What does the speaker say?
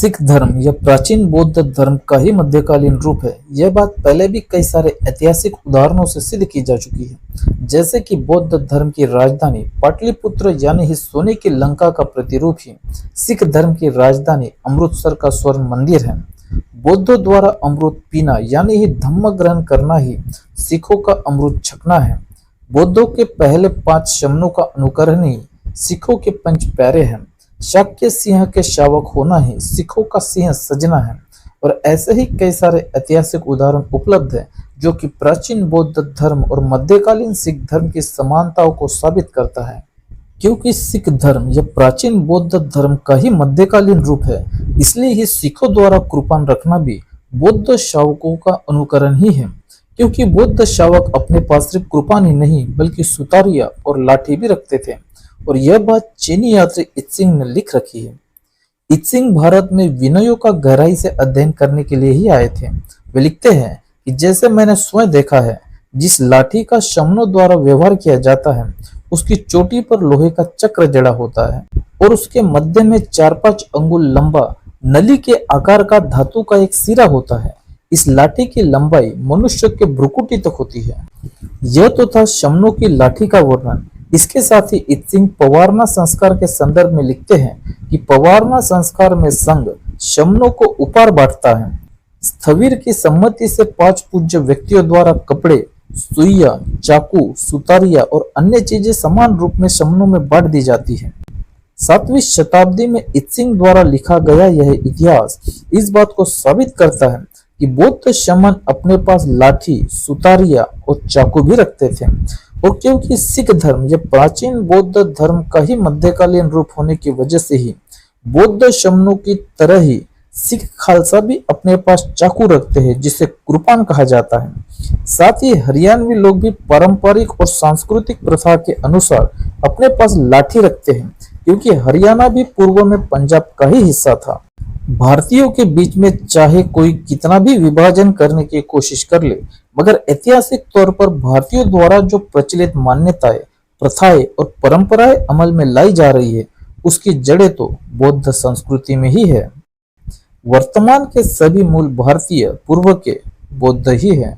सिख धर्म यह प्राचीन बौद्ध धर्म का ही मध्यकालीन रूप है। यह बात पहले भी कई सारे ऐतिहासिक उदाहरणों से सिद्ध की जा चुकी है, जैसे कि बौद्ध धर्म की राजधानी पाटलिपुत्र यानी ही सोने की लंका का प्रतिरूप ही सिख धर्म की राजधानी अमृतसर का स्वर्ण मंदिर है। बौद्धों द्वारा अमृत पीना यानी ही धम्म ग्रहण करना ही सिखों का अमृत छकना है। बौद्धों के पहले 5 शमनों का अनुकरण ही सिखों के 5 प्यारे हैं। शाक्य सिंह के शावक होना ही सिखों का सिंह सजना है। और ऐसे ही कई सारे ऐतिहासिक उदाहरण उपलब्ध हैं जो कि प्राचीन बौद्ध धर्म और मध्यकालीन सिख धर्म की समानताओं को साबित करता है। क्योंकि सिख धर्म यह प्राचीन बौद्ध धर्म का ही मध्यकालीन रूप है, इसलिए ही सिखों द्वारा कृपान रखना भी बौद्ध शावकों का अनुकरण ही है। क्योंकि बौद्ध शावक अपने पास सिर्फ कृपान ही नहीं बल्कि सुतारिया और लाठी भी रखते थे। और यह बात चीनी यात्री इत्सिंग ने लिख रखी है। इत्सिंग भारत में विनयों का गहराई से अध्ययन करने के लिए ही आए थे। वे लिखते हैं कि जैसे मैंने स्वयं देखा है, जिस लाठी का शमनों द्वारा व्यवहार किया जाता है उसकी चोटी पर लोहे का चक्र जड़ा होता है और उसके मध्य में 4-5 अंगुल लंबा नली के आकार का धातु का एक सिरा होता है। इस लाठी की लंबाई मनुष्य के भ्रुकुटी तक होती है। यह तो था शमनों की लाठी का वर्णन। इसके साथ ही इत्सिंग पवारना संस्कार के संदर्भ में लिखते हैं कि पवारना संस्कार में संघ शमनों को उपार बांटता है। स्थविर की सम्मति से 5 पूज्य व्यक्तियों द्वारा कपड़े, सुइया, चाकू, सुतारिया और अन्य चीजें समान रूप में शमनों में बांट दी जाती है। 7वीं शताब्दी में इत्सिंग द्वारा लिखा गया यह इतिहास इस बात को साबित करता है कि बौद्ध शमन अपने पास लाठी, सुतारिया और चाकू भी रखते थे। और क्योंकि सिख धर्म यह प्राचीन बौद्ध धर्म का ही मध्यकालीन रूप होने की वजह से ही बौद्ध शमनों की तरह ही सिख खालसा भी अपने पास चाकू रखते हैं, जिसे कृपान कहा जाता है। साथ ही हरियाणवी लोग भी पारंपरिक और सांस्कृतिक प्रथा के अनुसार अपने पास लाठी रखते हैं, क्योंकि हरियाणा भी पूर्व में पंजाब का ही हिस्सा था। भारतीयों के बीच में चाहे कोई कितना भी विभाजन करने की कोशिश कर ले, मगर ऐतिहासिक तौर पर भारतीयों द्वारा जो प्रचलित मान्यताएं, प्रथाएं और परंपराएं अमल में लाई जा रही है, उसकी जड़ें तो बौद्ध संस्कृति में ही है। वर्तमान के सभी मूल भारतीय पूर्व के बौद्ध ही है।